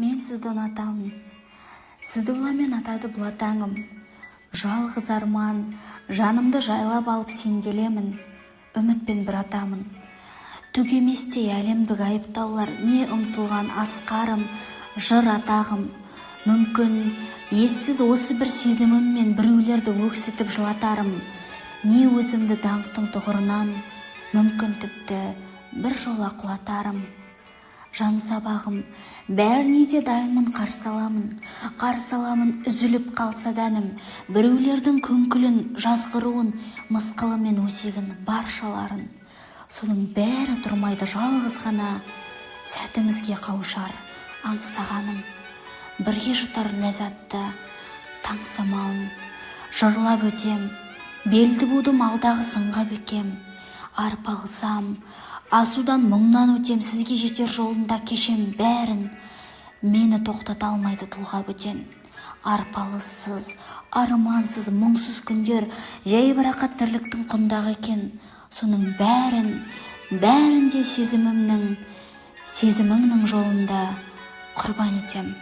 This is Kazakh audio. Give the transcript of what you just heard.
Мен сізді ұнатамын. Сізді ұламен атады бұл атаңым. Жалғыз арман, жанымды жайлап алып сенделемін. Үмітпен бір атамын. Түк еместей әлемдік айыптаулар, не ұмтылған асқарым, жыр атағым. Мүмкін ессіз осы бір сезіміммен біреулерді өксітіп жылатарым. Не өзімді даңқтың тұғырынан, мүмкін тіпті бір жола құлатарым. Жан сабағым, бәріне де дайынмын, қарсы аламын, үзіліп қалса дәнім. Біреулердің күңкілін, жазғыруын, мысқылы мен өсегін, баршаларын. Соның бәрі тұрмайды жалғыз ғана, сәтімізге қауышар аңсағаным. Бірге жұтар ләззатты таң самалын, жырлап өтем, белді будым алдағы сынға бекем. Арпалысам, асудан мұңнан өтем, сізге жетер жолында кешем бәрін. Мені тоқтата алмайды тұлға бөтен. Арпалыссыз, армансыз, мұңсыз күндер жай бірақат тірліктің құндағы екен. Соның бәрін де сезіміңнің жолында құрбан етем.